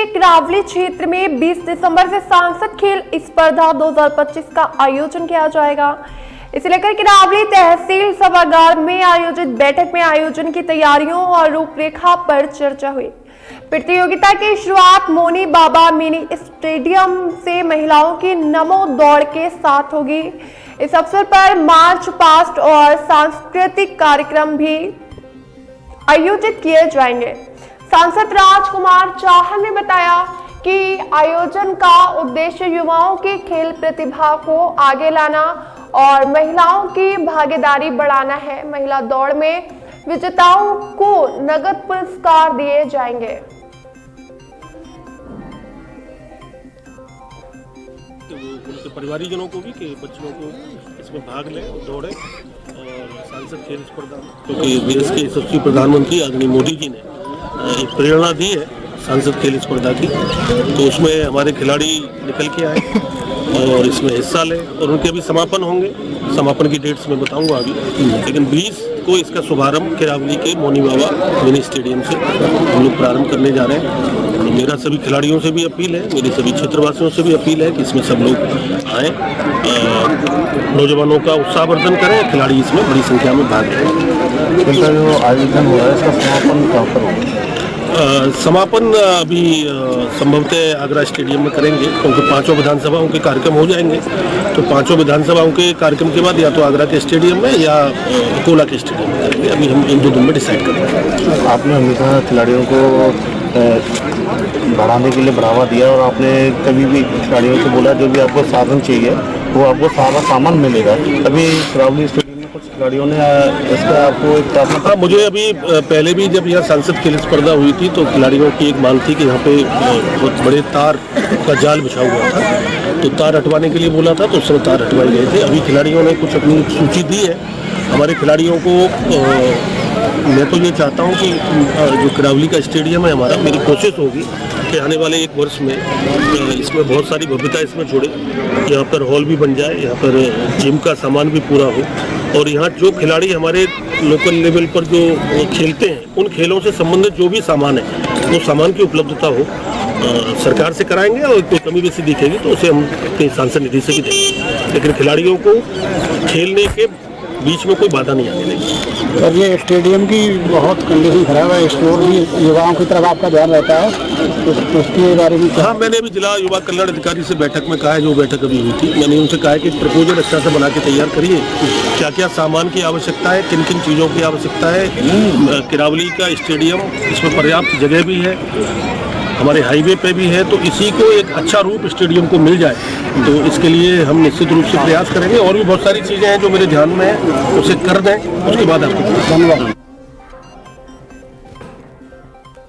किरावली क्षेत्र में 20 दिसंबर से सांसद खेल स्पर्धा 2025 का आयोजन किया जाएगा। इसे लेकर किरावली तहसील सभागार में आयोजित बैठक में आयोजन की तैयारियों और रूपरेखा पर चर्चा हुई। प्रतियोगिता की शुरुआत मोनी बाबा मिनी स्टेडियम से महिलाओं की नमो दौड़ के साथ होगी। इस अवसर पर मार्च पास्ट और सांस्कृतिक कार्यक्रम भी आयोजित किए जाएंगे। सांसद राजकुमार चाहल ने बताया कि आयोजन का उद्देश्य युवाओं की खेल प्रतिभा को आगे लाना और महिलाओं की भागीदारी बढ़ाना है। महिला दौड़ में विजेताओं को नगद पुरस्कार दिए जाएंगे। उनके परिवारीजनों को भी कि बच्चों को इसमें भाग लें, दौड़ें और सांसद खेल स्पर्धा में, क्योंकि देश के यशस्वी प्रधानमंत्री आदरणीय मोदी जी ने एक प्रेरणा दी है सांसद खेल स्पर्धा की, तो उसमें हमारे खिलाड़ी निकल के आए और इसमें हिस्सा लें और उनके अभी समापन होंगे। समापन की डेट्स मैं बताऊंगा अभी, लेकिन 20 को इसका शुभारंभ किरावली के मोनी बाबा मिनी स्टेडियम से हम लोग प्रारंभ करने जा रहे हैं। मेरा सभी खिलाड़ियों से भी अपील है, मेरे सभी क्षेत्रवासियों से भी अपील है कि इसमें सब लोग आएँ, नौजवानों का उत्साहवर्धन करें, खिलाड़ी इसमें बड़ी संख्या में भाग लें। इनका जो आयोजन हो रहा है इसका समापन कहाँ पर होगा? समापन अभी संभवतः आगरा स्टेडियम में करेंगे, क्योंकि पांचों विधानसभाओं के कार्यक्रम हो जाएंगे। तो पांचों विधानसभाओं के कार्यक्रम के बाद या तो आगरा के स्टेडियम में या अकोला के स्टेडियम में करेंगे। अभी हम इन दो दिन में डिसाइड करेंगे। आपने हमेशा खिलाड़ियों को बढ़ाने के लिए बढ़ावा दिया और आपने कभी भी खिलाड़ियों से बोला जो भी आपको साधन चाहिए वो आपको सारा सामान मिलेगा। अभी किरावली स्टेडियम में कुछ खिलाड़ियों ने इसका आपको एक प्रार्थना। हाँ, मुझे अभी पहले भी जब यहाँ सांसद खेल स्पर्धा हुई थी तो खिलाड़ियों की एक मांग थी कि यहाँ पे बहुत बड़े तार का जाल बिछा हुआ था, तो तार हटवाने के लिए बोला था, तो उस समय तार हटवाए गए थे। अभी खिलाड़ियों ने कुछ अपनी सूची दी है। हमारे खिलाड़ियों को मैं तो ये चाहता हूँ कि जो किरावली का स्टेडियम है हमारा, मेरी कोशिश होगी कि आने वाले एक वर्ष में इसमें बहुत सारी भव्यता इसमें जुड़े, यहाँ पर हॉल भी बन जाए, यहाँ पर जिम का सामान भी पूरा हो और यहाँ जो खिलाड़ी हमारे लोकल लेवल पर जो खेलते हैं उन खेलों से संबंधित जो भी सामान है वो सामान की उपलब्धता हो। सरकार से कराएंगे और कोई कमी बेसी दिखेगी तो उसे हम अपनी सांसद निधि से भी देंगे, लेकिन खिलाड़ियों को खेलने के बीच में कोई बाधा नहीं आने देगी। और ये स्टेडियम की बहुत कंडीशन खराब है, स्टोर भी युवाओं की तरफ आपका ध्यान रहता है उसके बारे में? हाँ, मैंने अभी जिला युवा कल्याण अधिकारी से बैठक में कहा है, जो बैठक अभी हुई थी, मैंने उनसे कहा है कि प्रपोजल अच्छा से बना के तैयार करिए, क्या क्या सामान की आवश्यकता है, किन किन चीज़ों की आवश्यकता है। किरावली का स्टेडियम, इसमें पर्याप्त जगह भी है, हमारे हाईवे पे भी है, तो इसी को एक अच्छा रूप स्टेडियम को मिल जाए, तो इसके लिए हम निश्चित रूप से प्रयास करेंगे। और भी बहुत सारी चीज़ें हैं जो मेरे ध्यान में है, उसे कर दें, उसके बाद आपको धन्यवाद।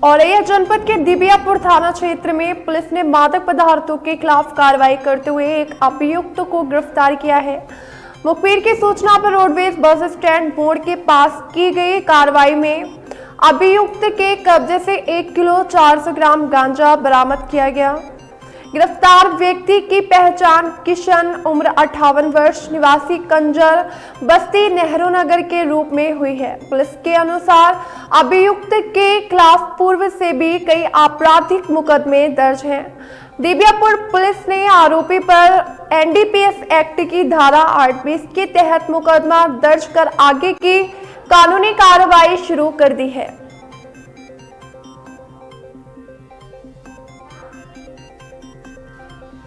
औरैया जनपद के दिबियापुर थाना क्षेत्र में पुलिस ने मादक पदार्थों के खिलाफ कार्रवाई करते हुए एक अभियुक्त को गिरफ्तार किया है। मुखबिर की सूचना पर रोडवेज बस स्टैंड मोड़ के पास की गई कार्रवाई में अभियुक्त के कब्जे से 1 किलो 400 ग्राम गांजा बरामद किया गया। गिरफ्तार व्यक्ति की पहचान किशन, उम्र 58 वर्ष, निवासी कंजर बस्ती नेहरू नगर के रूप में हुई है। पुलिस के अनुसार अभियुक्त के खिलाफ पूर्व से भी कई आपराधिक मुकदमे दर्ज हैं। दिबियापुर पुलिस ने आरोपी पर एनडीपीएस एक्ट की धारा 820 के तहत मुकदमा दर्ज कर आगे की कानूनी कार्रवाई शुरू कर दी है।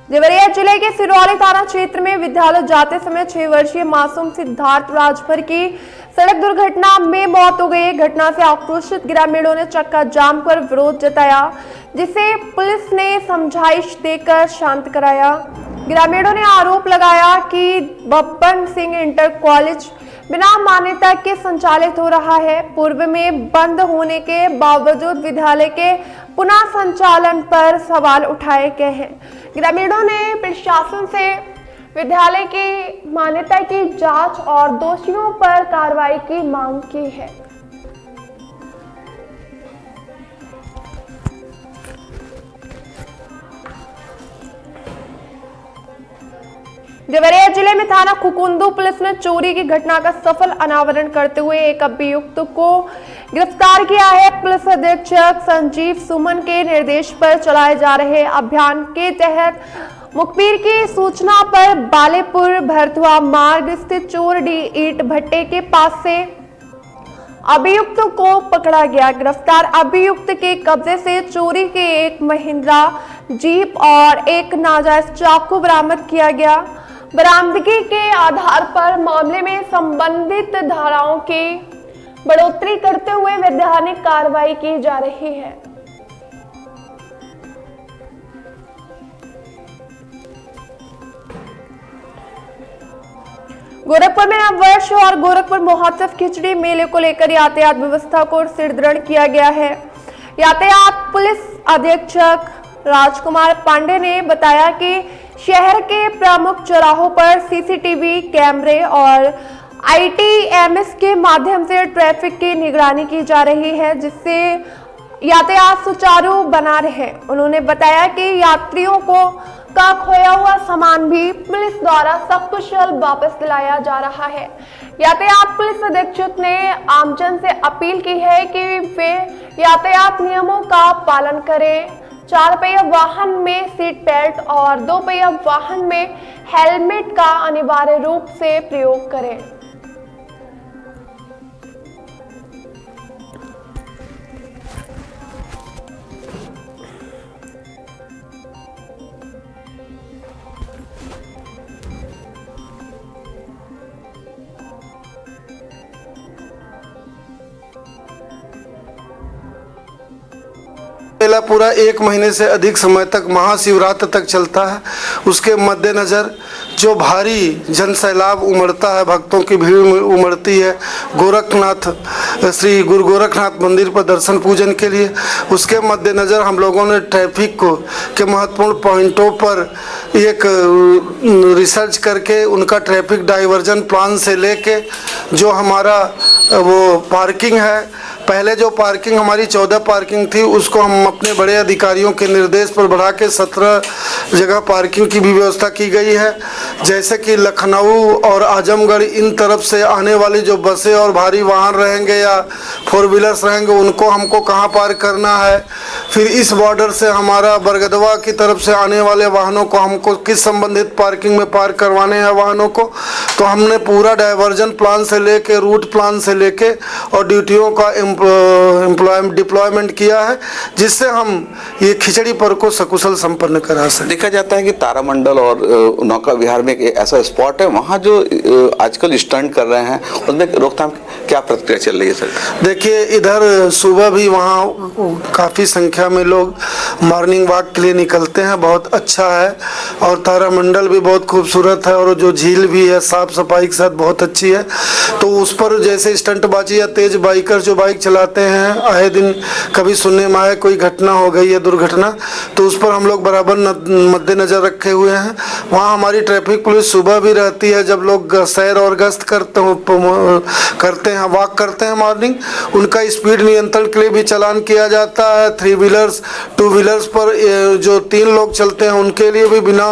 देवरिया जिले के सिरौली थाना क्षेत्र में विद्यालय जाते समय 6 वर्षीय मासूम सिद्धार्थ राजभर की सड़क दुर्घटना में मौत हो गई। घटना से आक्रोशित ग्रामीणों ने चक्का जाम कर विरोध जताया, जिसे पुलिस ने समझाइश देकर शांत कराया। ग्रामीणों ने आरोप लगाया कि बब्बन सिंह इंटर कॉलेज बिना मान्यता के संचालित हो रहा है। पूर्व में बंद होने के बावजूद विद्यालय के पुनः संचालन पर सवाल उठाए गए हैं। ग्रामीणों ने प्रशासन से विद्यालय की मान्यता की जांच और दोषियों पर कार्रवाई की मांग की है। देवरिया जिले में थाना खुकुंदू पुलिस ने चोरी की घटना का सफल अनावरण करते हुए एक अभियुक्त को गिरफ्तार किया है। पुलिस अधीक्षक संजीव सुमन के निर्देश पर चलाए जा रहे अभियान के तहत मुखबिर की सूचना पर बालेपुर भरथुआ मार्ग स्थित चोरडी ईंट भट्टे के पास से अभियुक्त को पकड़ा गया। गिरफ्तार अभियुक्त के कब्जे से चोरी के एक महिंद्रा जीप और एक नाजायज चाकू बरामद किया गया। बरामदगी के आधार पर मामले में संबंधित धाराओं की बढ़ोतरी करते हुए वैधानिक कार्रवाई की जा रही है। गोरखपुर में नववर्ष और गोरखपुर महोत्सव खिचड़ी मेले को लेकर यातायात व्यवस्था को सुदृढ़ किया गया है। यातायात पुलिस अधीक्षक राजकुमार पांडे ने बताया कि शहर के प्रमुख चौराहों पर सीसीटीवी कैमरे और आईटीएमएस के माध्यम से ट्रैफिक की निगरानी की जा रही है, जिससे यातायात सुचारू बना रहे। उन्होंने बताया कि यात्रियों का खोया हुआ सामान भी पुलिस द्वारा सकुशल वापस दिलाया जा रहा है। यातायात पुलिस अधीक्षक ने आमजन से अपील की है कि वे यातायात नियमों का पालन करें। 4 पहिया वाहन में सीट बेल्ट और 2 पहिया वाहन में हेलमेट का अनिवार्य रूप से प्रयोग करें। मेला पूरा 1 महीने से अधिक समय तक महाशिवरात्रि तक चलता है। उसके मद्देनज़र जो भारी जनसैलाब उमड़ता है, भक्तों की भीड़ उमड़ती है गोरखनाथ श्री गुरु गोरखनाथ मंदिर पर दर्शन पूजन के लिए, उसके मद्देनज़र हम लोगों ने ट्रैफिक के महत्वपूर्ण पॉइंटों पर एक रिसर्च करके उनका ट्रैफिक डाइवर्जन प्लान से लेके जो हमारा वो पार्किंग है, पहले जो पार्किंग हमारी 14 पार्किंग थी उसको हम अपने बड़े अधिकारियों के निर्देश पर बढ़ा के 17 जगह पार्किंग की भी व्यवस्था की गई है। जैसे कि लखनऊ और आजमगढ़ इन तरफ से आने वाली जो बसें और भारी वाहन रहेंगे या 4 व्हीलर्स रहेंगे उनको हमको कहाँ पार्क करना है। फिर इस बॉर्डर से हमारा बरगदवा की तरफ से आने वाले वाहनों को हमको किस संबंधित पार्किंग में पार्क करवाने हैं वाहनों को। तो हमने पूरा डाइवर्जन प्लान से लेके रूट प्लान से लेके और ड्यूटियों का डिप्लॉयमेंट किया है, जिससे हम ये खिचड़ी पर्व को सकुशल संपन्न करा सकें। देखा जाता है कि तारामंडल और नौका विहार में एक ऐसा स्पॉट है, वहाँ जो आजकल स्टंट कर रहे हैं उसमें रोकथाम क्या प्रतिक्रिया चल रही है सर? देखिए, इधर सुबह भी वहाँ काफ़ी संख्या में लोग मॉर्निंग वॉक के लिए निकलते हैं, बहुत अच्छा है। और तारामंडल भी बहुत खूबसूरत है और जो झील भी है साफ़ सफाई के साथ बहुत अच्छी है। तो उस पर जैसे स्टंटबाजी या तेज बाइकर जो बाइक चलाते हैं, आए दिन कभी सुनने में आए कोई घटना हो गई है दुर्घटना, तो उस पर हम लोग बराबर मद्देनज़र रखे हुए हैं। वहाँ हमारी ट्रैफिक पुलिस सुबह भी रहती है, जब लोग सैर और गश्त करते हैं वॉक करते हैं मॉर्निंग, उनका स्पीड नियंत्रण के लिए भी चालान किया जाता है। 3 व्हीलर्स 2 व्हीलर्स पर जो 3 लोग चलते हैं उनके लिए भी बिना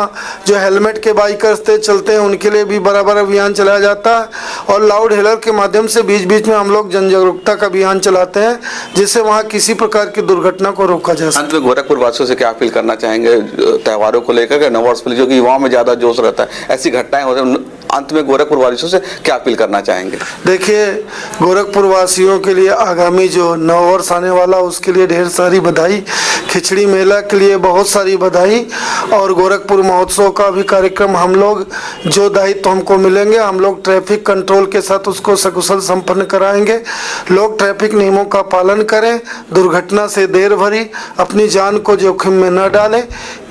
जो हेलमेट के बाइकर्स चलते हैं उनके लिए भी बराबर अभियान चलाया जाता है। और लाउड हेलर के माध्यम से बीच बीच में हम लोग जन जागरूकता का अभियान चलाते हैं, जिससे वहाँ किसी प्रकार की दुर्घटना को रोका जा सके। अंत में गोरखपुर वासियों से क्या अपील करना चाहेंगे त्योहारों को लेकर के? नववर्ष पर जो कि युवाओं में ज्यादा जोश रहता है, ऐसी घटनाएं होती हैं, अंत में गोरखपुर वासियों से क्या अपील करना चाहेंगे? देखिए, गोरखपुर वासियों के लिए आगामी जो नववर्ष आने वाला उसके लिए ढेर सारी बधाई, खिचड़ी मेला के लिए बहुत सारी बधाई, और गोरखपुर महोत्सव का भी कार्यक्रम हम लोग जो दायित्व हमको मिलेंगे हम लोग ट्रैफिक कंट्रोल के साथ उसको सकुशल संपन्न कराएंगे। लोग ट्रैफिक नियमों का पालन करें, दुर्घटना से देर भरी अपनी जान को जोखिम में न डालें।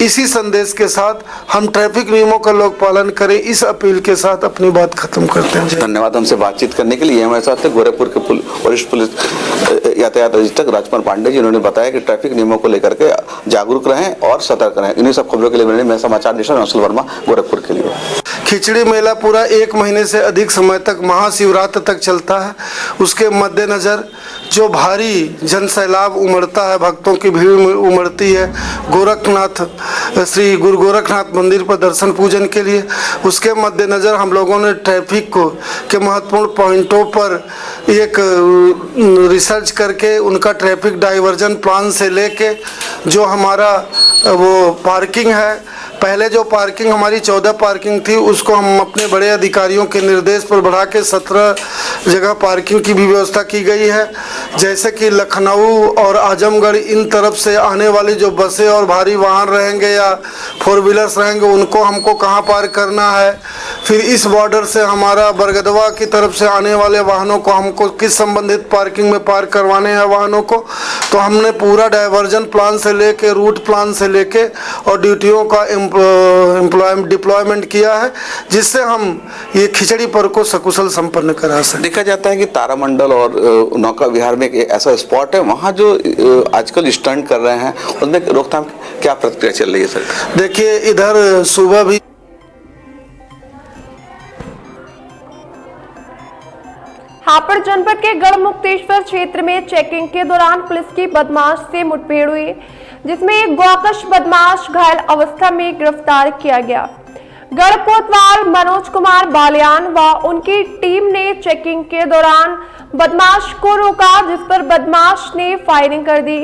इसी संदेश के साथ हम ट्रैफिक नियमों का लोग पालन करें, इस अपील के साथ अपनी बात खत्म करते हैं। धन्यवाद हमसे बातचीत करने के लिए। हमारे साथ थे गोरखपुर के वरिष्ठ पुलिस यातायात अधीक्षक राजकुमार पांडे जी। उन्होंने बताया कि ट्रैफिक नियमों को लेकर के जागरूक रहें और सतर्क रहें। इन्हीं सब खबरों के लिए मैं समाचार निदेशक अंशुल वर्मा गोरखपुर के लिए। खिचड़ी मेला पूरा 1 महीने से अधिक समय तक महाशिवरात्रि तक चलता है। उसके मद्देनज़र जो भारी जन सैलाब उमड़ता है, भक्तों की भीड़ उमड़ती है गोरखनाथ श्री गुरु गोरखनाथ मंदिर पर दर्शन पूजन के लिए, उसके मद्देनज़र हम लोगों ने ट्रैफिक को के महत्वपूर्ण पॉइंटों पर एक रिसर्च करके उनका ट्रैफिक डाइवर्जन प्लान से लेके जो हमारा वो पार्किंग है, पहले जो पार्किंग हमारी 14 पार्किंग थी उसको हम अपने बड़े अधिकारियों के निर्देश पर बढ़ा के 17 जगह पार्किंग की भी व्यवस्था की गई है। जैसे कि लखनऊ और आजमगढ़ इन तरफ से आने वाली जो बसें और भारी वाहन रहेंगे या 4 व्हीलर्स रहेंगे उनको हमको कहाँ पार्क करना है, फिर इस बॉर्डर से हमारा बरगदवा की तरफ से आने वाले वाहनों को हमको किस संबंधित पार्किंग में पार्क करवाने हैं वाहनों को, तो हमने पूरा डाइवर्जन प्लान से लेके रूट प्लान से लेके और ड्यूटियों का डिप्लॉयमेंट किया है, जिससे हम ये खिचड़ी पर्व को सकुशल संपन्न करा सकें। देखा जाता है कि तारामंडल और नौका विहार में एक ऐसा स्पॉट है, वहाँ जो आजकल स्टंट कर रहे हैं उसमें रोकथाम क्या प्रक्रिया चल रही है सर? देखिए, इधर सुबह भी हापुड़ जनपद के गढ़मुक्तेश्वर क्षेत्र में चेकिंग के दौरान पुलिस की बदमाश से मुठभेड़ हुई, जिसमें एक गौकश बदमाश घायल अवस्था में गिरफ्तार किया गया। गढ़ कोतवाल मनोज कुमार बालियान व उनकी टीम ने चेकिंग के दौरान बदमाश को रोका, जिस पर बदमाश ने फायरिंग कर दी।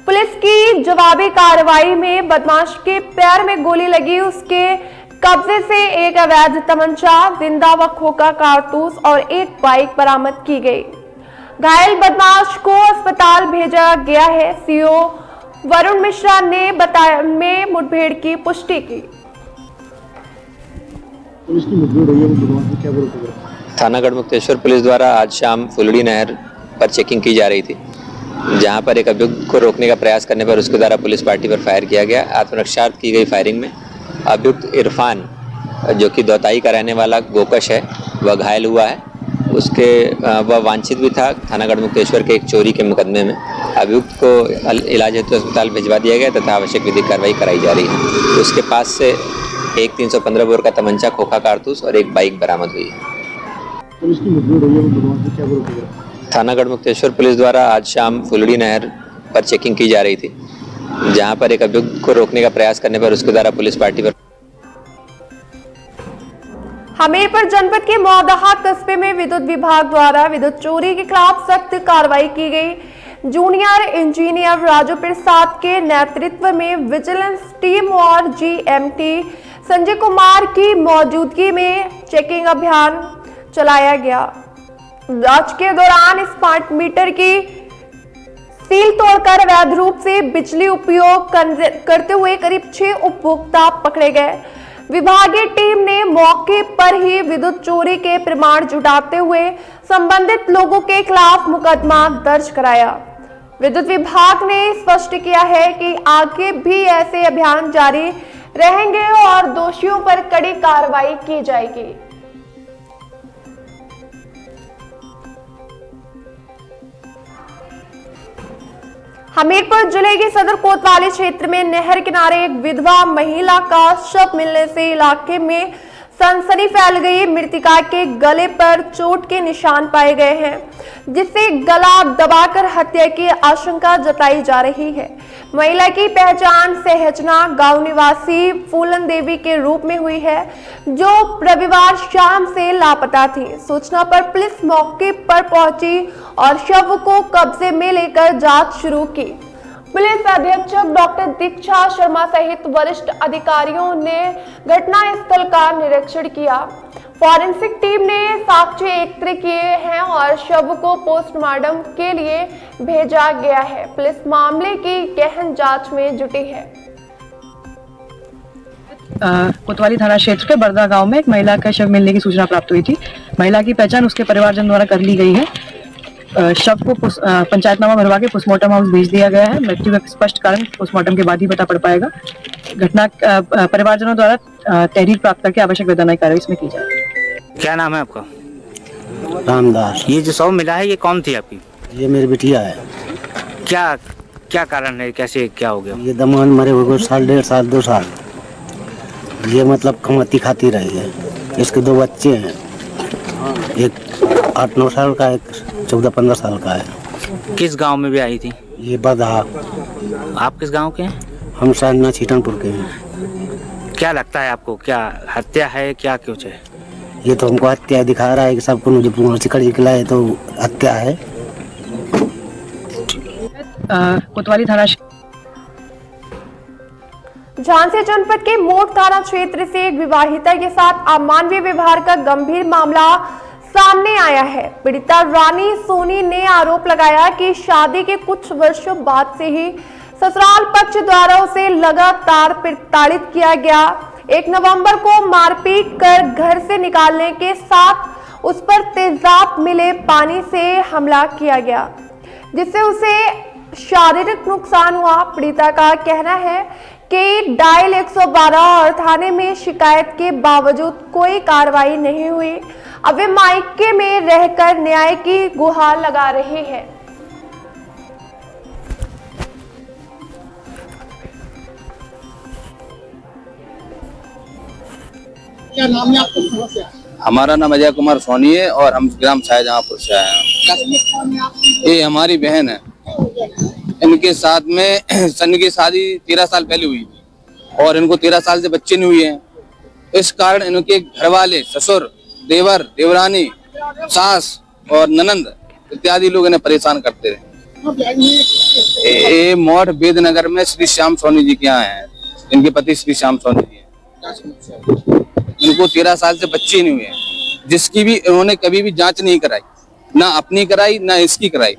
पुलिस की जवाबी कार्रवाई में बदमाश के पैर में गोली लगी। उसके कब्जे से एक अवैध तमंचा, जिंदा व खोखा कारतूस और एक बाइक बरामद की गई। घायल बदमाश को अस्पताल भेजा गया है। सीओ वरुण मिश्रा ने बताया में मुठभेड़ की पुष्टि की। पुलिस की मुठभेड़ हुई है, वो बदमाश ने क्या बोला? थाना गढ़मुक्तेश्वर पुलिस द्वारा आज शाम फुलड़ी नहर पर चेकिंग की जा रही थी, जहां पर एक अभियुक्त को रोकने का प्रयास करने पर उसके द्वारा पुलिस पार्टी पर फायर किया गया। आत्मरक्षार्थ की गई फायरिंग में अभियुक्त इरफान, जो कि दौताई का रहने वाला गोकश है, वह घायल हुआ है। उसके वह वांछित भी था थाना गढ़मुक्तेश्वर के एक चोरी के मुकदमे में। अभियुक्त को इलाज हेतु अस्पताल भिजवा दिया गया तथा आवश्यक विधिक कार्रवाई कराई जा रही है। उसके पास से एक 315 बोर का तमंचा, खोखा कारतूस और एक बाइक बरामद हुई है। पुलिस की मुठभेड़ हुई है, वो बदमाश ने क्या बोला? थाना गढ़मुक्तेश्वर पुलिस द्वारा आज शाम फुलड़ी नहर पर चेकिंग की जा रही थी, जहां पर एक अभियुक्त को रोकने का प्रयास करने पर उसके द्वारा पुलिस पार्टी पर हमीरपुर जनपद के मौदहा कस्बे में विद्युत विभाग द्वारा विद्युत चोरी के खिलाफ सख्त कार्रवाई की गई। जूनियर इंजीनियर राजू प्रसाद के नेतृत्व में विजिलेंस टीम और जीएमटी संजय कुमार की मौजूदगी में चेकिंग अभियान चलाया गया। जांच के दौरान स्मार्ट मीटर की सील तोड़कर अवैध रूप से बिजली उपयोग करते हुए करीब 6 उपभोक्ता पकड़े गए। विभागीय टीम ने मौके पर ही विद्युत चोरी के प्रमाण जुटाते हुए संबंधित लोगों के खिलाफ मुकदमा दर्ज कराया। विद्युत विभाग ने स्पष्ट किया है कि आगे भी ऐसे अभियान जारी रहेंगे और दोषियों पर कड़ी कार्रवाई की जाएगी। हमीरपुर जिले के सदर कोतवाली क्षेत्र में नहर किनारे एक विधवा महिला का शव मिलने से इलाके में सनसनी फैल गई। मृतका के गले पर चोट के निशान पाए गए हैं, जिससे गला दबाकर हत्या की आशंका जताई जा रही है। महिला की पहचान सहजना गांव निवासी फूलन देवी के रूप में हुई है, जो रविवार शाम से लापता थी। सूचना पर पुलिस मौके पर पहुंची और शव को कब्जे में लेकर जांच शुरू की। पुलिस अधीक्षक डॉक्टर दीक्षा शर्मा सहित वरिष्ठ अधिकारियों ने घटनास्थल का निरीक्षण किया। फॉरेंसिक टीम ने साक्ष्य एकत्र किए हैं और शव को पोस्टमार्टम के लिए भेजा गया है। पुलिस मामले की गहन जांच में जुटी है। कोतवाली थाना क्षेत्र के बरदा गांव में एक महिला का शव मिलने की सूचना प्राप्त हुई थी। महिला की पहचान उसके परिवारजन द्वारा कर ली गई है। शव को पंचायतनामा भरवा के पोस्टमार्टम हाउस भेज दिया गया है। मृत्यु का स्पष्ट कारण पोस्टमार्टम के बाद ही पता पड़ पाएगा। घटना परिवारजनों द्वारा तहरीर प्राप्त करके आवश्यक वैधानिक कार्रवाई इसमें की जाएगी। क्या नाम है आपका? रामदास। ये जो शव मिला है ये कौन थी आपकी? ये मेरी बिटिया है। क्या क्या कारण है, कैसे क्या हो गया? ये दमान मरे हुए 1.5 साल 2 साल। ये मतलब कमाती खाती रही है। इसके 2 बच्चे हैं, एक 8-9 साल का, एक 14-15 साल का है। किस गांव में भी आई थी? ये बरधा। आप किस गांव के हैं? हम साजना छीटनपुर के हैं। क्या लगता है आपको, क्या हत्या है, क्या कुछ है? ये तो हमको हत्या दिखा रहा है कि सबको मुझे सिकड़ निकला है, तो हत्या है। कोतवाली थाना झांसी जनपद के मोट थाना क्षेत्र से एक विवाहिता के साथ अमानवीय व्यवहार का गंभीर मामला सामने आया है। पीड़िता रानी सोनी ने आरोप लगाया कि शादी के कुछ वर्षों बाद से ही ससुराल पक्ष द्वारा उसे लगातार प्रताड़ित किया गया। 1 नवंबर को मारपीट कर घर से निकालने के साथ उस पर तेजाब मिले पानी से हमला किया गया, जिससे उसे शारीरिक नुकसान हुआ। पीड़िता का कहना है कि डायल 112 और थाने में शिकायत के बावजूद कोई कार्रवाई नहीं हुई। अब वे मायके में रहकर न्याय की गुहार लगा रहे हैं। क्या नाम है आपका? हमारा नाम अजय कुमार सोनी है और हम ग्राम शाहजहांपुर से आए हैं। ये हमारी बहन है। इनके साथ में सन की शादी 13 साल पहले हुई और इनको 13 साल से बच्चे नहीं हुए हैं। इस कारण इनके घर वाले, ससुर, देवर, देवरानी, सास और ननंद इत्यादि लोग इन्हें परेशान करते रहे। ये मोट वेदनगर में श्री श्याम सोनी जी के यहाँ है। इनके पति श्री श्याम सोनी जी हैं। इनको 13 साल से बच्चे नहीं हुए हैं, जिसकी भी इन्होंने कभी भी जांच नहीं कराई, ना अपनी कराई ना इसकी कराई,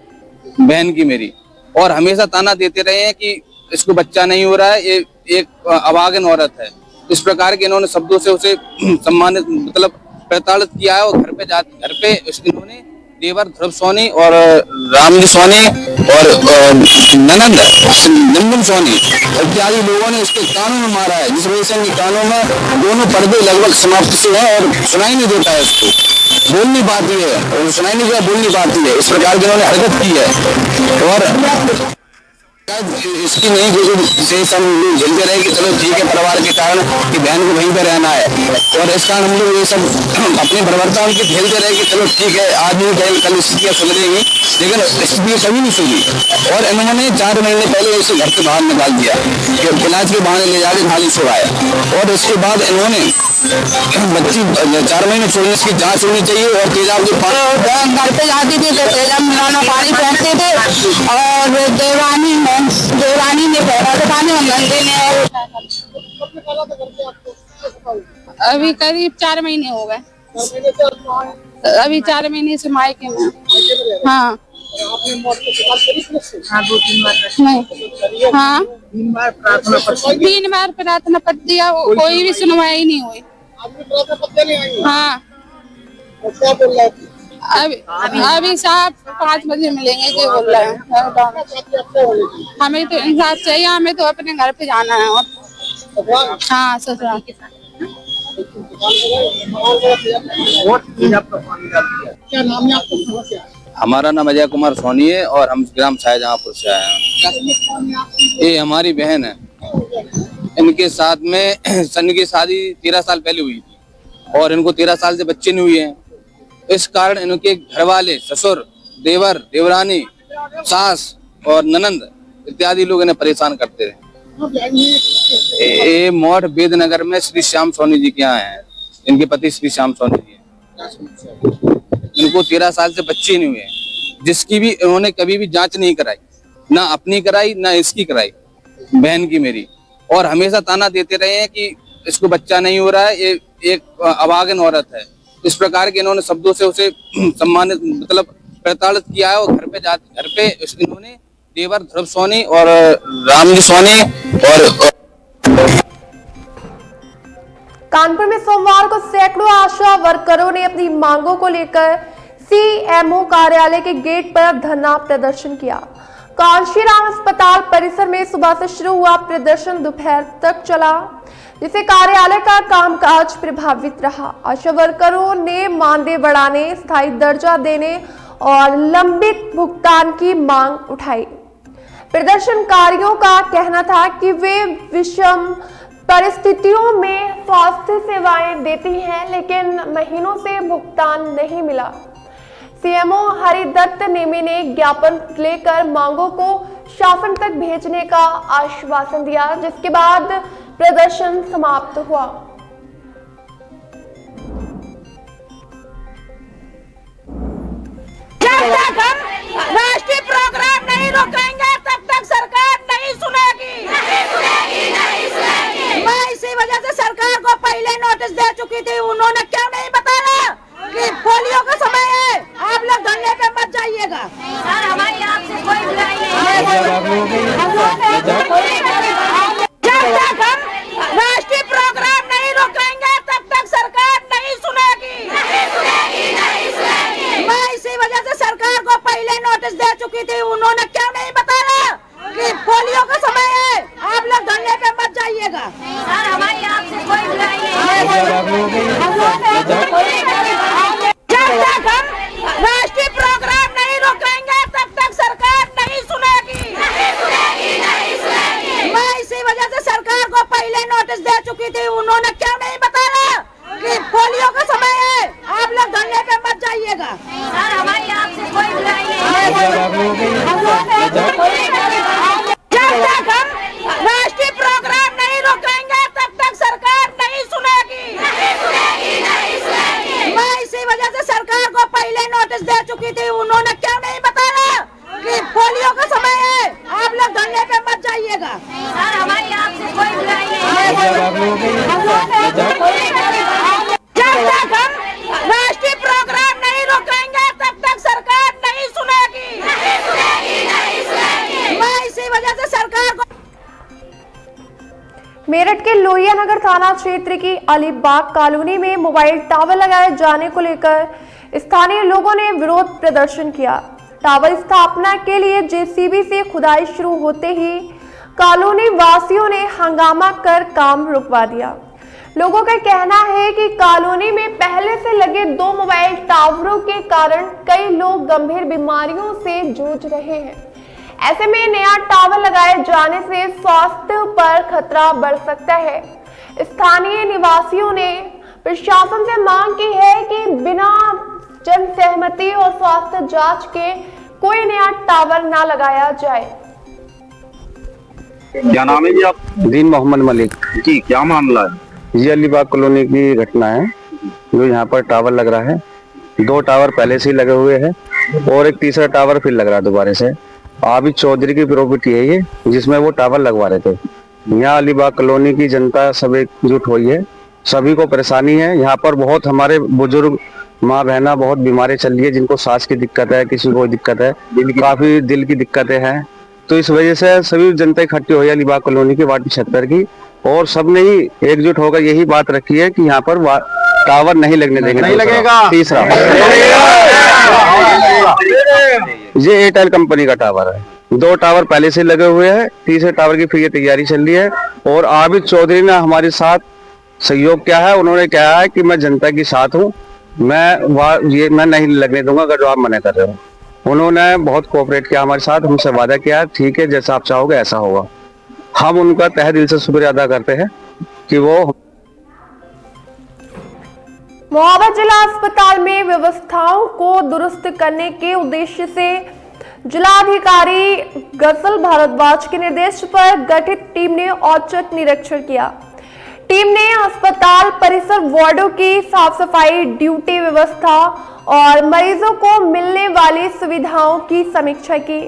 बहन की मेरी। और हमेशा ताना देते रहे हैं कि इसको बच्चा नहीं हो रहा है, ये एक अभागन औरत है। इस प्रकार के इन्होंने शब्दों से उसे सम्मानित मतलब प्रताड़ित किया है। और घर पे इन्होंने देवर ध्रुव सोनी और रामजी सोनी और ननंद नंदन सोनी इत्यादि लोगों ने इसके कानों में मारा है, जिस वजह से इनके कानों में दोनों पर्दे लगभग समाप्त से है और सुनाई नहीं देता है, इसको बोल नहीं पाती है और सुनाई नहीं देता, बोल नहीं पाती है। इस प्रकार की इन्होंने हरकत की है और इसकी नहीं से सब लोग झेलते रहे कि चलो ठीक है, परिवार के कारण कि बहन को वहीं पे रहना है। और इस कारण हम लोग ये सब अपने बर्बरता उनकी झेलते रहे कि चलो ठीक है, आज नहीं कल कल स्थितियाँ सुधरेंगी, लेकिन स्थिति कभी नहीं सुनी। और इन्होंने 4 महीने पहले इसे घर से बाहर निकाल दिया, इलाज के बहाने ले जाके खाली छुड़ाया। और इसके बाद इन्होंने बच्ची 4 महीने छोड़ने की जांच होनी चाहिए। और तेजाब के पानी घर पे जाती थी तो तेजाब मिलाना पानी पहनते थे और देवरानी ने पहना था पानी और नंदे ने। अभी करीब 4 महीने हो गए। अभी 4 महीने से मायके में। हाँ, 2-3 बार नहीं, हाँ 3 बार प्रार्थना पत्र दिया, कोई भी सुनवाई नहीं हुई। हाँ, अभी साहब 5 बजे मिलेंगे कि बोल रहे हैं। हमें तो इंसाफ चाहिए, हमें तो अपने घर पे जाना है। और हाँ, ससुराल के साथ। क्या नाम है आपका? हमारा नाम अजय कुमार सोनी है और हम ग्राम शाहजहांपुर से आए हैं। ये हमारी बहन है। इनके साथ में सन की शादी 13 साल पहले हुई थी और इनको 13 साल से बच्चे नहीं हुए हैं। इस कारण इनके घर वाले, ससुर, देवर, देवरानी, सास और ननंद इत्यादि लोग इन्हें परेशान करते रहे। ये मोट वेदनगर में श्री श्याम सोनी जी के यहाँ है। इनके पति श्री श्याम सोनी जी हैं। इनको 13 साल से बच्चे नहीं हुए हैं, जिसकी भी इन्होंने कभी भी जांच नहीं कराई, ना अपनी कराई ना इसकी कराई, बहन की मेरी। और हमेशा ताना देते रहे हैं कि इसको बच्चा नहीं हो रहा है, ये एक अभागन औरत है। इस प्रकार के इन्होंने शब्दों से उसे सम्मानित मतलब प्रताड़ित किया है। और घर पे इन्होंने देवर ध्रुव सोनी और रामजी सोनी और कानपुर में सोमवार को सैकड़ों आशा वर्करों ने अपनी मांगों को लेकर सीएमओ कार्यालय के गेट पर धरना प्रदर्शन किया। कांशीराम अस्पताल परिसर में सुबह से शुरू हुआ प्रदर्शन दोपहर तक चला, जिससे कार्यालय का कामकाज प्रभावित रहा। आशा वर्करों ने मानदेय बढ़ाने, स्थायी दर्जा देने और लंबित भुगतान की मांग उठाई। प्रदर्शनकारियों का कहना था कि वे विषम परिस्थितियों में स्वास्थ्य सेवाएं देती हैं, लेकिन महीनों से भुगतान नहीं मिला। सीएमओ हरिदत्त नेमी ने ज्ञापन लेकर मांगों को शासन तक भेजने का आश्वासन दिया, जिसके बाद प्रदर्शन समाप्त हुआ। जब तक हम राष्ट्रीय प्रोग्राम नहीं रोकेंगे तब तक सरकार नहीं सुनेगी। मैं इसी वजह से सरकार को पहले नोटिस दे चुकी थी, उन्होंने क्यों नहीं बताया कि पोलियो का समय है, आप लोग धरने पे मत जाइएगा। सर हमारी आपसे कोई बुराई नहीं। जब तक हम राष्ट्रीय प्रोग्राम नहीं रोकेंगे तब तक सरकार नहीं सुनेगी। मैं इसी वजह से सरकार को पहले नोटिस दे चुकी थी, उन्होंने क्यों नहीं बताया कि पोलियो का समय है, आप लोग धरने पे मत जाइएगा। सर हमारी आपसे कोई बुराई नहीं। जब तक हम राष्ट्रीय प्रोग्राम नहीं रोकेंगे तब तक सरकार नहीं सुनेगी। मैं इसी वजह से सरकार को पहले नोटिस दे चुकी थी, उन्होंने क्यों नहीं बताया कि पोलियो का समय है, आप लोग धरने पे मत जाइएगा। सर हमारी आपसे कोई बुराई नहीं। जब तक हम राष्ट्रीय प्रोग्राम नहीं रोकेंगे तब तक सरकार नहीं सुनेगी। मैं इसी वजह से सरकार को पहले नोटिस दे चुकी थी, उन्होंने क्यों नहीं बताया कि पोलियो का समय है, आप लोग धरने पे मत जाइएगा। सर हमारी आपसे कोई बुराई नहीं। जब तक हम राष्ट्रीय प्रोग्राम नहीं रोकेंगे तब तक सरकार नहीं सुनेगी। मैं इसी वजह से सरकार को। मेरठ के लोहिया नगर थाना क्षेत्र की अलीबाग कॉलोनी में मोबाइल टावर लगाए जाने को लेकर स्थानीय लोगों ने विरोध प्रदर्शन किया। टावर स्थापना के लिए जेसीबी से खुदाई शुरू होते ही कॉलोनी वासियों ने हंगामा कर काम रुकवा दिया। लोगों का कहना है कि कॉलोनी में पहले से लगे 2 मोबाइल टावरों के कारण कई लोग गंभीर बीमारियों से जूझ रहे हैं। ऐसे में नया टावर लगाए जाने से स्वास्थ्य पर खतरा बढ़ सकता है। स्थानीय निवासियों ने प्रशासन से मांग की है कि बिना जन सहमति और स्वास्थ्य जांच के कोई नया टावर ना लगाया जाए। क्या नाम है जी आप? दीन मोहम्मद मलिक जी, क्या मामला है? ये अलीबाग कॉलोनी की घटना है, जो यहाँ पर टावर लग रहा है। 2 टावर पहले से ही लगे हुए हैं और एक तीसरा टावर फिर लग रहा है दोबारा से। आबिद चौधरी की प्रॉपर्टी है ये, जिसमें वो टावर लगवा रहे थे। यहाँ अलीबाग कॉलोनी की जनता सब एकजुट हुई है, सभी को परेशानी है। यहाँ पर बहुत हमारे बुजुर्ग माँ बहना बहुत बीमारी चल रही है, जिनको सांस की दिक्कत है, किसी को दिक्कत है, काफी दिल की दिक्कतें हैं। तो इस वजह से सभी जनता इकट्ठी हुई है अलीबाग कॉलोनी के वार्ड 76 की, और सबने ही एकजुट होकर यही बात रखी है कि यहाँ पर टावर नहीं लगने देंगे। नहीं लगेगा। तीसरा ये एयरटेल कंपनी का टावर है। 2 टावर पहले से लगे हुए हैं, तीसरे टावर की फिर ये तैयारी चल रही है। और आबिद चौधरी ने हमारे साथ सहयोग किया है। उन्होंने कहा है कि मैं जनता के साथ हूँ, मैं नहीं लगने दूंगा अगर जो आप मना कर रहे हो। उन्होंने बहुत कोऑपरेट किया हमारे साथ, हमसे वादा किया ठीक है जैसा आप चाहोगे ऐसा होगा। हम उनका तहे दिल से शुक्रिया अदा करते हैं कि वो। मोहाबा जिला अस्पताल में व्यवस्थाओं को दुरुस्त करने के उद्देश्य से जिलाधिकारी गजल भारद्वाज के निर्देश पर गठित टीम ने औचक निरीक्षण किया। टीम ने अस्पताल परिसर, वार्डों की साफ सफाई, ड्यूटी व्यवस्था और मरीजों को मिलने वाली सुविधाओं की समीक्षा की।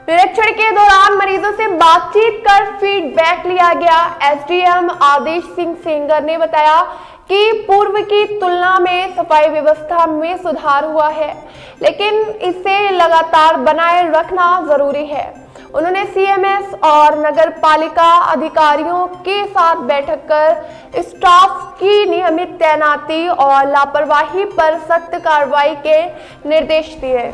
निरीक्षण के दौरान मरीजों से बातचीत कर फीडबैक लिया गया। एसडीएम आदेश सिंह सेंगर ने बताया कि पूर्व की तुलना में सफाई व्यवस्था में सुधार हुआ है, लेकिन इसे लगातार बनाए रखना जरूरी है। उन्होंने सीएमएस और नगर पालिका अधिकारियों के साथ बैठक कर स्टाफ की नियमित तैनाती और लापरवाही पर सख्त कार्रवाई के निर्देश दिए।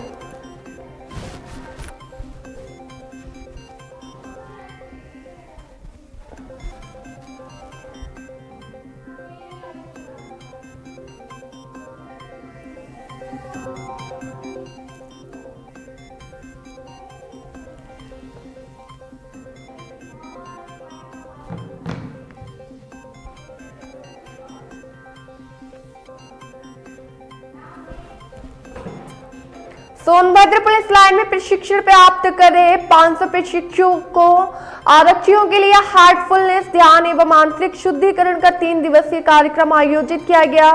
सोनभद्र पुलिस लाइन में प्रशिक्षण प्राप्त कर रहे 500 प्रशिक्षुओं आरक्षियों के लिए हार्टफुलनेस ध्यान एवं आंतरिक शुद्धिकरण का 3 दिवसीय कार्यक्रम आयोजित किया गया।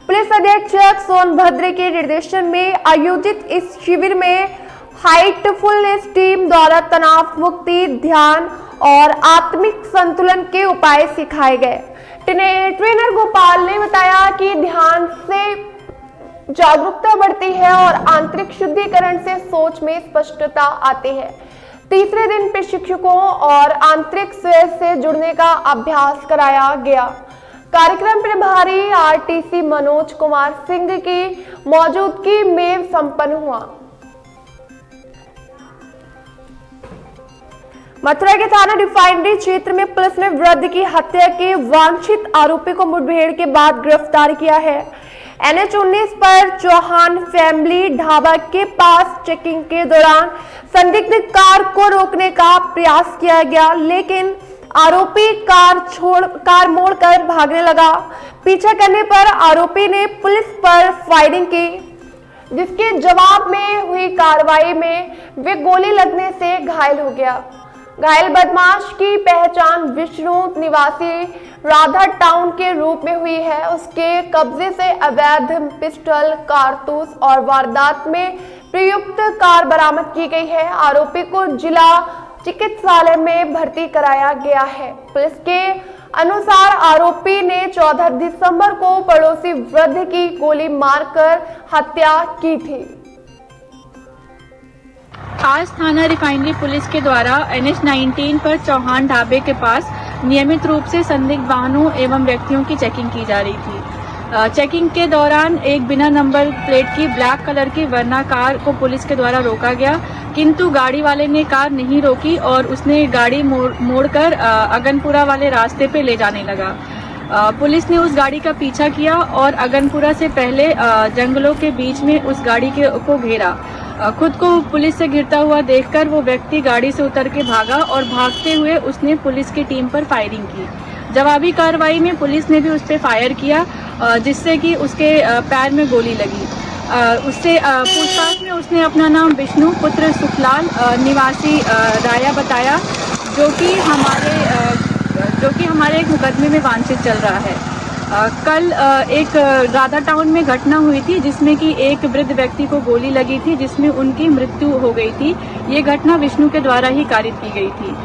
पुलिस अधीक्षक सोनभद्र के निर्देशन में आयोजित इस शिविर में हार्टफुलनेस टीम द्वारा तनाव मुक्ति, ध्यान और आत्मिक संतुलन के उपाय सिखाए गए। ट्रेनर गोपाल ने बताया कि ध्यान से जागरूकता बढ़ती है और आंतरिक शुद्धिकरण से सोच में स्पष्टता आती है। तीसरे दिन प्रशिक्षकों और आंतरिक स्वर से जुड़ने का अभ्यास कराया गया। कार्यक्रम प्रभारी आरटीसी मनोज कुमार सिंह की मौजूदगी में संपन्न हुआ। मथुरा के थाना रिफाइनरी क्षेत्र में पुलिस ने वृद्ध की हत्या के वांछित आरोपी को मुठभेड़ के बाद गिरफ्तार किया है। NH 19 पर चौहान फैमिली ढाबा के पास चेकिंग के दौरान संदिग्ध कार को रोकने का प्रयास किया गया, लेकिन आरोपी कार मोड़कर भागने लगा। पीछा करने पर आरोपी ने पुलिस पर फायरिंग की, जिसके जवाब में हुई कार्रवाई में वे गोली लगने से घायल हो गया। घायल बदमाश की पहचान विष्णु निवासी राधा टाउन के रूप में हुई है। उसके कब्जे से अवैध पिस्टल, कारतूस और वारदात में प्रयुक्त कार बरामद की गई है। आरोपी को जिला चिकित्सालय में भर्ती कराया गया है। पुलिस के अनुसार आरोपी ने 14 दिसंबर को पड़ोसी वृद्ध की गोली मारकर हत्या की थी। आज थाना रिफाइनरी पुलिस के द्वारा NH 19 पर चौहान ढाबे के पास नियमित रूप से संदिग्ध वाहनों एवं व्यक्तियों की चेकिंग की जा रही थी। चेकिंग के दौरान एक बिना नंबर प्लेट की ब्लैक कलर की वर्ना कार को पुलिस के द्वारा रोका गया, किंतु गाड़ी वाले ने कार नहीं रोकी और उसने गाड़ी मोड़कर अगनपुरा वाले रास्ते पे ले जाने लगा। पुलिस ने उस गाड़ी का पीछा किया और अगनपुरा से पहले जंगलों के बीच में उस गाड़ी को घेरा। खुद को पुलिस से गिरता हुआ देखकर वो व्यक्ति गाड़ी से उतर के भागा और भागते हुए उसने पुलिस की टीम पर फायरिंग की। जवाबी कार्रवाई में पुलिस ने भी उस पर फायर किया, जिससे कि उसके पैर में गोली लगी। उससे पूछताछ में उसने अपना नाम विष्णु पुत्र सुखलाल निवासी राया बताया, जो कि हमारे एक मुकदमे में वांछित चल रहा है। कल एक राधा टाउन में घटना हुई थी, जिसमें कि एक वृद्ध व्यक्ति को गोली लगी थी, जिसमें उनकी मृत्यु हो गई थी। ये घटना विष्णु के द्वारा ही कारित की गई थी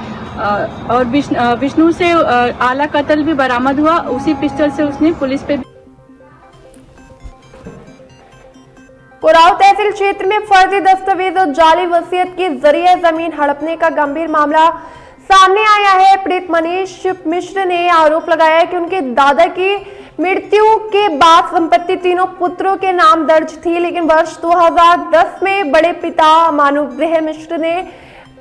और विष्णु से आला कत्ल भी बरामद हुआ। उसी पिस्टल से उसने पुलिस पे कोराव तहसील क्षेत्र में फर्जी दस्तावेज और जाली वसीयत के जरिए जमीन हड़पने का गंभीर मामला सामने आया है। पीड़ित मनीष मिश्र ने आरोप लगाया कि उनके दादा की मृत्यु के बाद संपत्ति तीनों पुत्रों के नाम दर्ज थी, लेकिन वर्ष 2010 में बड़े पिता मानुग्रह मिश्र ने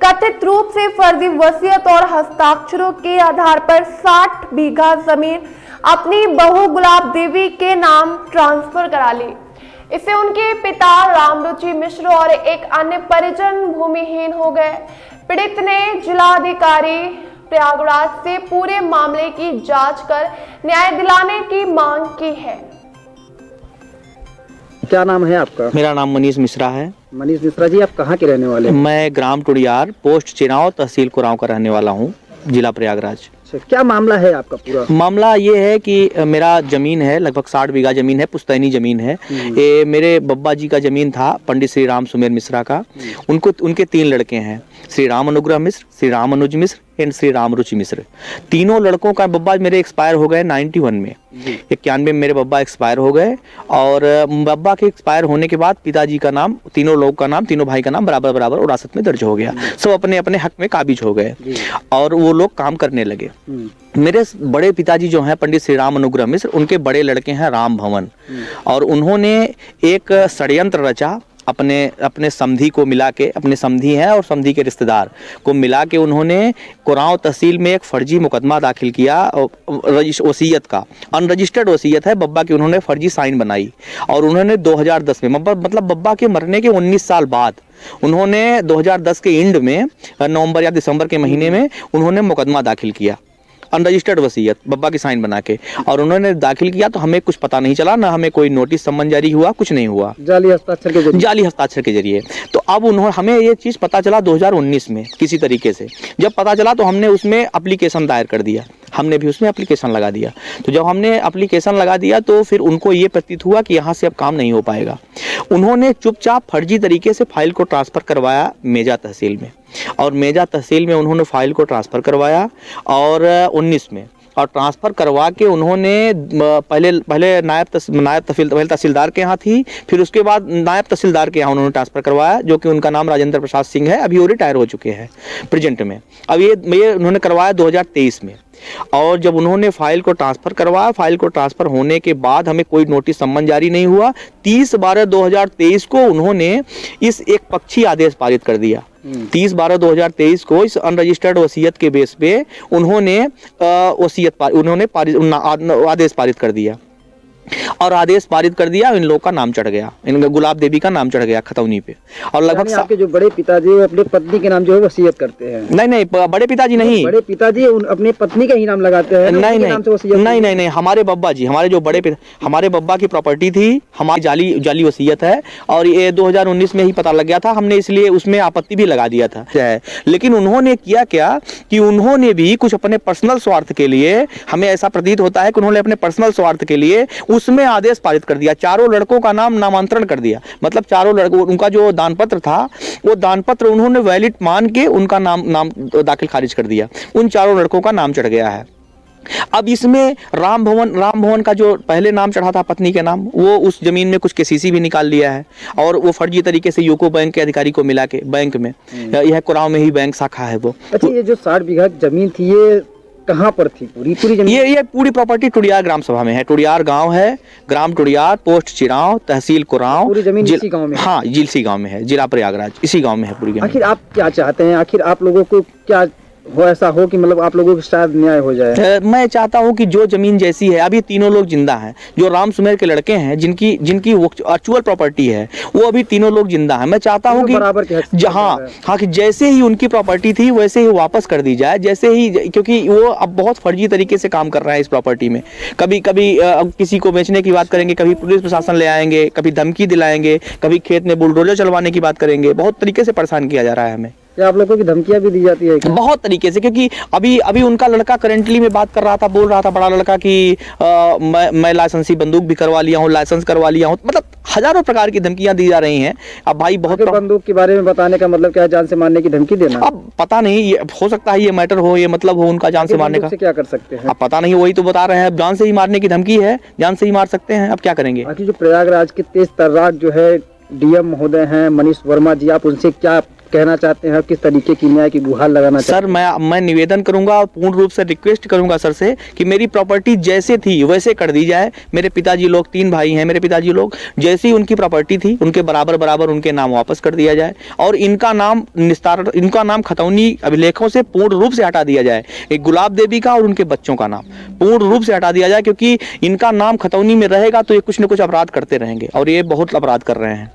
कथित रूप से फर्जी वसीयत और हस्ताक्षरों के आधार पर 60 बीघा जमीन अपनी बहू गुलाब देवी के नाम ट्रांसफर करा ली। इससे उनके पिता रामरुचि मिश्र और एक अन्य परिजन भूमिहीन हो गए। पीड़ित ने जिलाधिकारी प्रयागराज से पूरे मामले की जांच कर न्याय दिलाने की मांग की है। क्या नाम है आपका? मेरा नाम मनीष मिश्रा है। मनीष मिश्रा जी, आप कहाँ के रहने वाले हैं? मैं ग्राम टुड़ियार, पोस्ट चिनाव, तहसील कोरांव का रहने वाला हूँ, जिला प्रयागराज। क्या मामला है आपका? पूरा मामला ये है कि मेरा जमीन है, लगभग 60 बीघा जमीन है, पुश्तैनी जमीन है। ये मेरे बब्बा जी का जमीन था, पंडित श्री राम सुमेर मिश्रा का। उनके 3 लड़के हैं, श्री राम अनुग्रह मिश्र, श्री राम अनुज मिश्र एंड श्री राम रुचि मिश्र। तीनों लड़कों का बब्बा मेरे एक्सपायर हो गए 91 में, 91 में मेरे बब्बा एक्सपायर हो गए। और बब्बा के एक्सपायर होने के बाद पिताजी का नाम, तीनों लोग का नाम, तीनों भाई का नाम बराबर बराबर विरासत में दर्ज हो गया। सब अपने अपने हक में काबिज हो गए और वो लोग काम करने लगे। मेरे बड़े पिताजी जो हैं पंडित श्री राम अनुग्रह मिश्र, उनके बड़े लड़के हैं राम भवन, और उन्होंने एक षड्यंत्र रचा। अपने समधी को मिला के, अपने समधी हैं और समधी के रिश्तेदार को मिला के उन्होंने कोरांव तहसील में एक फर्जी मुकदमा दाखिल किया। वसीयत का अनरजिस्टर्ड वसीयत है बब्बा की, उन्होंने फर्जी साइन बनाई और उन्होंने 2010 में, मतलब बब्बा के मरने के 19 साल बाद उन्होंने 2010 के एंड में, नवंबर या दिसंबर के महीने में उन्होंने मुकदमा दाखिल किया अनरजिस्टर्ड वसीयत बब्बा की साइन बना के, और उन्होंने दाखिल किया तो हमें कुछ पता नहीं चला, ना हमें कोई नोटिस सम्मन जारी हुआ, कुछ नहीं हुआ, जाली हस्ताक्षर के जरिए। तो अब हमें ये चीज पता चला 2019 में किसी तरीके से। जब पता चला तो हमने उसमें एप्लीकेशन दायर कर दिया, हमने भी उसमें एप्लीकेशन लगा दिया। तो जब हमने एप्लीकेशन लगा दिया तो फिर उनको ये प्रतीत हुआ कि यहाँ से अब काम नहीं हो पाएगा। उन्होंने चुपचाप फर्जी तरीके से फाइल को ट्रांसफर करवाया मेजा तहसील में, और मेजा तहसील में उन्होंने फाइल को ट्रांसफर करवाया और 19 में, और ट्रांसफ़र करवा के उन्होंने पहले नायब तहसीलदार के यहाँ थी, फिर उसके बाद नायब तहसीलदार के यहाँ उन्होंने ट्रांसफ़र करवाया, जो कि उनका नाम राजेंद्र प्रसाद सिंह है, अभी वो रिटायर हो चुके हैं प्रेजेंट में। अब ये उन्होंने करवाया 2023 में, और जब उन्होंने फाइल को ट्रांसफ़र करवाया, फाइल को ट्रांसफ़र होने के बाद हमें कोई नोटिस सम्मन जारी नहीं हुआ। 30/12/2023 को उन्होंने इस एक पक्षी आदेश पारित कर दिया। 30/12/2023 को इस अनरजिस्टर्ड वसीयत के बेस पे उन्होंने आदेश पारित कर दिया, और आदेश पारित कर दिया। इन लोगों का नाम चढ़ गया, इन गुलाब देवी का नाम चढ़ गया खतौनी पे, और लगभग आपके जो बड़े पिताजी अपने पत्नी के नाम जो है वसीयत करते हैं। नहीं, बड़े पिताजी नहीं, बड़े पिताजी अपने पत्नी का ही नाम लगाते हैं। नहीं, हमारे बब्बा जी, हमारे जो हमारे बब्बा की प्रॉपर्टी थी, हमारी जाली वसीयत है, और ये 2019 में ही पता लग गया था, हमने इसलिए उसमें आपत्ति भी लगा दिया था। लेकिन उन्होंने किया क्या कि उन्होंने भी कुछ अपने पर्सनल स्वार्थ के लिए, हमें ऐसा प्रतीत होता है कि उन्होंने अपने पर्सनल स्वार्थ के लिए उसमें आदेश पारित कर दिया, चारों लड़कों का नाम नामांतरण कर दिया। मतलब चारों लड़कों, उनका जो दानपत्र था वो दानपत्र उन्होंने वैलिड मान के उनका नाम दाखिल खारिज कर दिया। उन चारों लड़कों का नाम चढ़ गया है। अब इसमें राम भवन का जो पहले नाम चढ़ा था पत्नी के नाम, वो उस जमीन में कुछ केसीसी भी निकाल लिया है, और वो फर्जी तरीके से यूको बैंक के अधिकारी को मिला के बैंक में, यह कुराव में ही बैंक शाखा है वो। अच्छा, ये जो 60 बीघा जमीन थी ये कहाँ पर थी? पूरी जमीन? ये पूरी प्रॉपर्टी टुडियार ग्राम सभा में है। टुडियार गांव है, ग्राम टुडियार, पोस्ट चिराव, तहसील कुराव, पूरी जमीन इसी गांव में? हाँ, जिलसी गांव में है, जिला प्रयागराज, इसी गांव में है पूरी जमीन। आखिर आप क्या चाहते हैं? आखिर आप लोगों को क्या ऐसा हो कि मतलब आप लोगों के साथ न्याय हो जाए? मैं चाहता हूं कि जो जमीन जैसी है, अभी तीनों लोग जिंदा हैं, जो राम सुमेर के लड़के हैं, जिनकी एक्चुअल प्रॉपर्टी है, वो अभी तीनों लोग जिंदा हैं। मैं चाहता हूं कि हाँ कि जैसे ही उनकी प्रॉपर्टी थी वैसे ही वापस कर दी जाए, जैसे ही, क्योंकि वो अब बहुत फर्जी तरीके से काम कर रहा है इस प्रॉपर्टी में। कभी किसी को बेचने की बात करेंगे, कभी पुलिस प्रशासन ले आएंगे, कभी धमकी दिलाएंगे, कभी खेत में बुलडोजर चलवाने की बात करेंगे। बहुत तरीके से परेशान किया जा रहा है हमें। क्या आप लोगों की धमकियां भी दी जाती है? बहुत तरीके से, क्योंकि अभी उनका लड़का करेंटली में बात कर रहा था, बोल रहा था बड़ा लड़का कि मैं लाइसेंसी बंदूक भी करवा लिया हूँ, लाइसेंस करवा लिया हूँ। मतलब हजारों प्रकार की धमकियां दी जा रही हैं। अब भाई बहुत बंदूक के बारे में बताने का मतलब क्या है? जान से मारने की धमकी देना? अब पता नहीं, ये हो सकता है ये मैटर हो, ये मतलब हो उनका जान से मारने का। क्या कर सकते हैं? अब पता नहीं, वही तो बता रहे हैं, जान से ही मारने की धमकी है, जान से ही मार सकते हैं। अब क्या करेंगे? जो प्रयागराज के तेज तर्राक जो है डीएम महोदय हैं मनीष वर्मा जी, आप उनसे क्या कहना चाहते हैं? किस तरीके की न्याय की गुहार लगाना चाहते हैं? सर, मैं निवेदन करूंगा, पूर्ण रूप से रिक्वेस्ट करूंगा सर से कि मेरी प्रॉपर्टी जैसे थी वैसे कर दी जाए। मेरे पिताजी लोग 3 भाई हैं, मेरे पिताजी लोग जैसी उनकी प्रॉपर्टी थी उनके बराबर उनके नाम वापस कर दिया जाए, और इनका नाम खतौनी अभिलेखों से पूर्ण रूप से हटा दिया जाए। एक गुलाब देवी का और उनके बच्चों का नाम पूर्ण रूप से हटा दिया जाए, क्योंकि इनका नाम खतौनी में रहेगा तो ये कुछ न कुछ अपराध करते रहेंगे, और ये बहुत अपराध कर रहे हैं।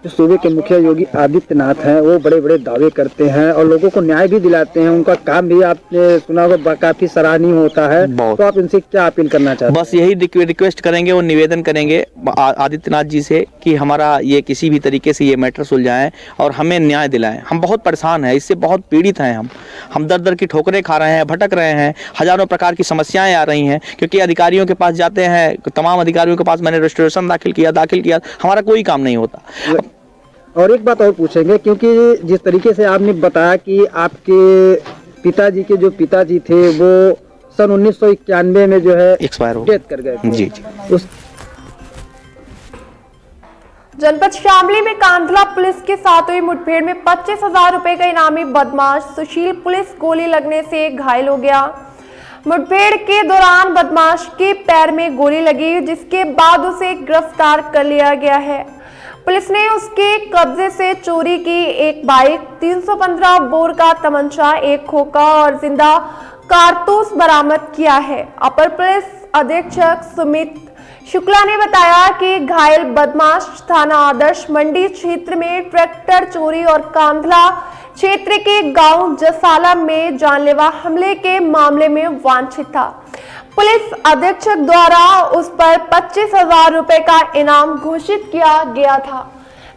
जो सूबे के मुखिया योगी आदित्यनाथ हैं, वो बड़े बड़े दावे करते हैं और लोगों को न्याय भी दिलाते हैं। उनका काम भी आपने सुना होगा काफी सराहनीय होता है। तो आप इनसे क्या अपील करना चाहते हैं? बस यही रिक्वेस्ट करेंगे और निवेदन करेंगे आदित्यनाथ जी से कि हमारा ये किसी भी तरीके से ये मैटर सुलझाएं और हमें न्याय दिलाएं। हम बहुत परेशान हैं, इससे बहुत पीड़ित हैं। हम दर की ठोकरें खा रहे हैं, भटक रहे हैं, हजारों प्रकार की समस्याएं आ रही हैं, क्योंकि अधिकारियों के पास जाते हैं, तमाम अधिकारियों के पास मैंने रजिस्ट्रेशन दाखिल किया, हमारा कोई काम नहीं होता। और एक बात और पूछेंगे, क्योंकि जिस तरीके से आपने बताया कि आपके पिताजी के जो पिताजी थे वो सन 1991 में जो है एक्सपायर हो डेथ कर गए थे। जी। जनपद शामली में कांधला पुलिस के साथ हुई मुठभेड़ में 25,000 रुपए का इनामी बदमाश सुशील पुलिस गोली लगने से घायल हो गया। मुठभेड़ के दौरान बदमाश के पैर में गोली लगी, जिसके बाद उसे गिरफ्तार कर लिया गया है। पुलिस ने उसके कब्जे से चोरी की एक बाइक, 315 बोर का तमंचा, एक खोखा और जिंदा कारतूस बरामद किया है। अपर पुलिस अधीक्षक सुमित शुक्ला ने बताया कि घायल बदमाश थाना आदर्श मंडी क्षेत्र में ट्रैक्टर चोरी और कांधला क्षेत्र के गांव जसाला में जानलेवा हमले के मामले में वांछित था। पुलिस अधीक्षक द्वारा उस पर 25,000 रुपए का इनाम घोषित किया गया था।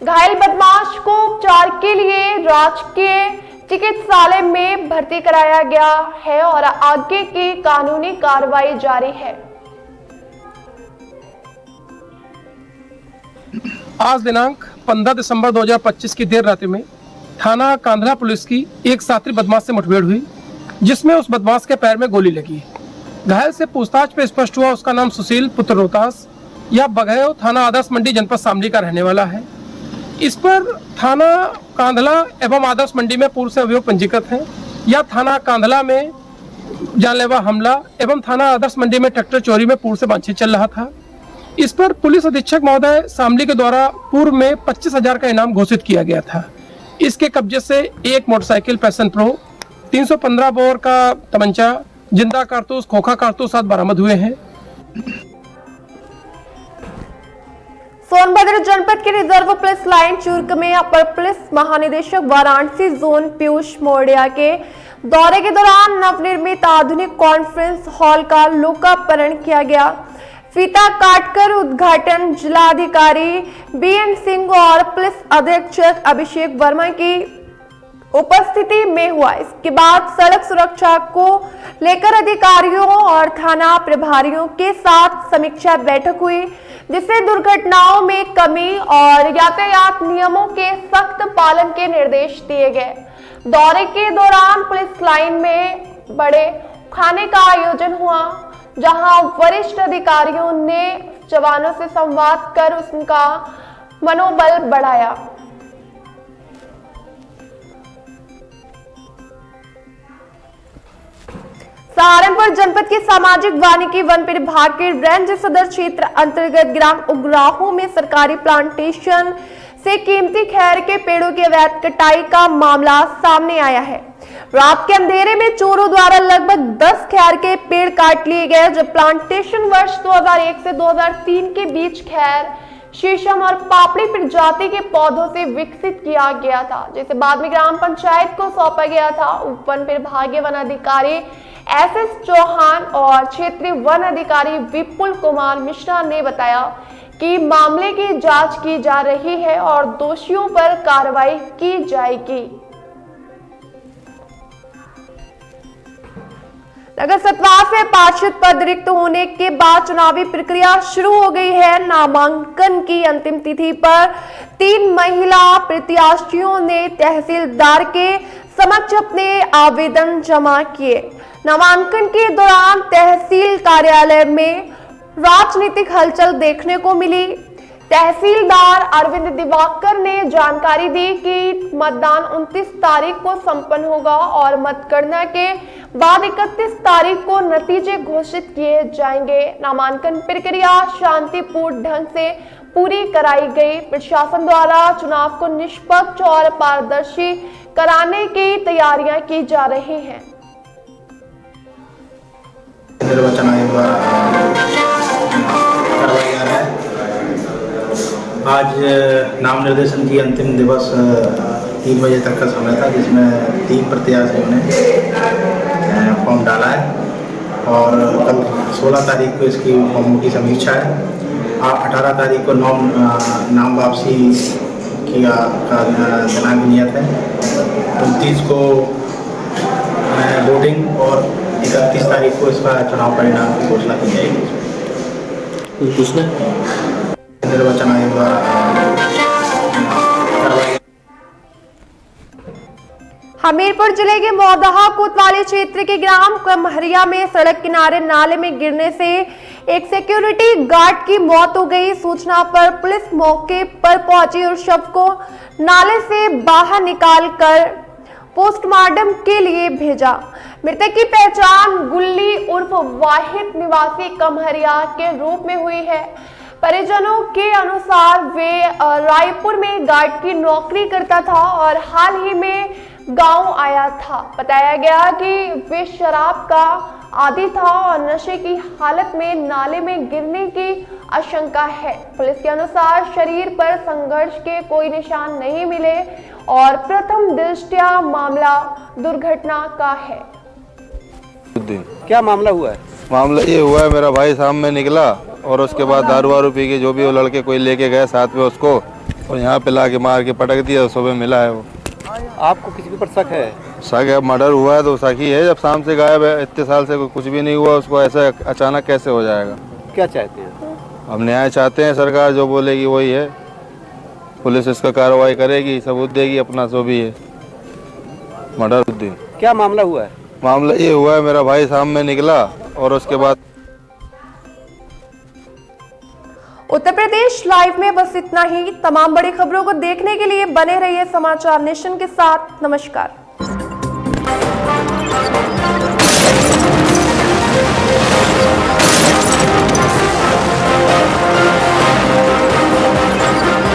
घायल बदमाश को उपचार के लिए राजकीय चिकित्सालय में भर्ती कराया गया है और आगे की कानूनी कार्रवाई जारी है। आज दिनांक 15 दिसंबर 2025 की देर रात्रि में थाना कांधला पुलिस की एक साथी बदमाश से मुठभेड़ हुई, जिसमें उस बदमाश के पैर में गोली लगी। घायल से पूछताछ पे स्पष्ट हुआ उसका नाम सुशील पुत्र रोहतास या बघेव थाना आदर्श मंडी जनपद शामली का रहने वाला है। इस पर थाना कांधला एवं आदर्श मंडी में पूर्व से अभियोग पंजीकृत हैं या थाना कांधला में जानलेवा हमला एवं थाना आदर्श मंडी में ट्रैक्टर चोरी में पूर्व से वांछित चल रहा था। इस पर पुलिस अधीक्षक महोदय शामली के द्वारा पूर्व में 25,000 का इनाम घोषित किया गया था। इसके कब्जे से एक मोटरसाइकिल पैशन प्रो, 315 बोर का तमंचा, जिंदा कारतूस, खोखा कारतूस आदि बरामद हुए हैं। सोनभद्र जनपद के रिजर्व पुलिस लाइन चुर्क में अपर पुलिस महानिदेशक वाराणसी जोन पीयूष मौर्य के दौरे के दौरान नवनिर्मित आधुनिक कॉन्फ्रेंस हॉल का लोकार्पण किया गया। फीता काटकर उद्घाटन जिलाधिकारी बीएन सिंह और पुलिस अधीक्षक अभिषेक वर्मा की उपस्थिति में हुआ। इसके बाद सड़क सुरक्षा को लेकर अधिकारियों और थाना प्रभारियों के साथ समीक्षा बैठक हुई, जिससे दुर्घटनाओं में कमी और यातायात नियमों के सख्त पालन के निर्देश दिए गए। दौरे के दौरान पुलिस लाइन में बड़े खाने का आयोजन हुआ, जहां वरिष्ठ अधिकारियों ने जवानों से संवाद कर उनका मनोबल बढ़ाया। सहारनपुर जनपद के सामाजिक वानिकी वन विभाग के रेंज सदर क्षेत्र अंतर्गत ग्राम उग्राहों में सरकारी प्लांटेशन से कीमती खैर के पेड़ों की अवैध कटाई का मामला सामने आया है। रात के अंधेरे में चोरों द्वारा लगभग 10 खैर के पेड़ काट लिए गए, जब प्लांटेशन वर्ष 2001 से 2003 के बीच खैर, शीशम और पापड़ी प्रजाति के पौधों से विकसित किया गया था, जिसे बाद में ग्राम पंचायत को सौंपा गया था। वन विभागीय वन अधिकारी एसएस चौहान और क्षेत्रीय वन अधिकारी विपुल कुमार मिश्रा ने बताया कि मामले की जांच की जा रही है और दोषियों पर कार्रवाई की जाएगी। नगर सतवा से पार्षद पद रिक्त होने के बाद चुनावी प्रक्रिया शुरू हो गई है। नामांकन की अंतिम तिथि पर 3 महिला प्रत्याशियों ने तहसीलदार के समक्ष अपने आवेदन जमा किए। नामांकन के दौरान तहसील कार्यालय में राजनीतिक हलचल देखने को मिली। तहसीलदार अरविंद दिवाकर ने जानकारी दी कि मतदान 29 तारीख को संपन्न होगा और मतगणना के बाद 31 तारीख को नतीजे घोषित किए जाएंगे। नामांकन प्रक्रिया शांतिपूर्ण ढंग से पूरी कराई गई। प्रशासन द्वारा चुनाव को निष्पक्ष और पारदर्शी कराने की तैयारियां की जा रही हैं। निर्वाचन आयोग द्वारा करवाया जा रहा है। आज नाम निर्देशन की अंतिम दिवस 3 बजे तक का समय था, जिसमें 3 प्रत्याशियों ने फॉर्म डाला है और कल 16 तारीख को इसकी फॉर्मों की समीक्षा है। 18 तारीख को नाम वापसी का दिनांक नियत है। 29 को वोटिंग और 31 तारीख को इसका चुनाव परिणाम की घोषणा की जाएगी। निर्वाचन आयोग द्वारा करवाई। हमीरपुर जिले के मौदहा कोतवाली क्षेत्र के ग्राम कमहरिया में सड़क किनारे नाले में गिरने से एक सिक्योरिटी गार्ड की मौत हो गई। सूचना पर पुलिस मौके पर पहुंची और शव को नाले से बाहर निकालकर पोस्टमार्टम के लिए भेजा। मृतक की पहचान गुल्ली उर्फ वाहिद निवासी कमहरिया के रूप में हुई है। परिजनों के अनुसार वे रायपुर में गार्ड की नौकरी करता था और हाल ही में गांव आया था। बताया गया कि वे शराब का आदी था और नशे की हालत में नाले में गिरने की आशंका है। पुलिस के अनुसार शरीर पर संघर्ष के कोई निशान नहीं मिले और प्रथम दृष्टया मामला दुर्घटना का है। क्या मामला हुआ है? मामला ये हुआ है, मेरा भाई शाम में निकला और उसके बाद दारू वारू पी के जो भी वो लड़के कोई लेके गए साथ में उसको, और यहाँ पे ला के मार के पटक दिया। सुबह मिला है वो। आपको किसी के ऊपर शक है? शक है, मर्डर हुआ है तो शक ही है। जब शाम से गायब है, इतने साल से कुछ भी नहीं हुआ, उसको ऐसा अचानक कैसे हो जाएगा? क्या चाहते हैं? हम न्याय चाहते हैं, सरकार जो बोलेगी वही है, पुलिस इसका कार्रवाई करेगी, सबूत देगी अपना जो भी है। मर्डर। क्या मामला हुआ है? मामला ये हुआ है, मेरा भाई शाम में निकला और उसके बाद उत्तर प्रदेश लाइव में बस इतना ही। तमाम बड़ी खबरों को देखने के लिए बने रहिए समाचार नेशन के साथ। नमस्कार।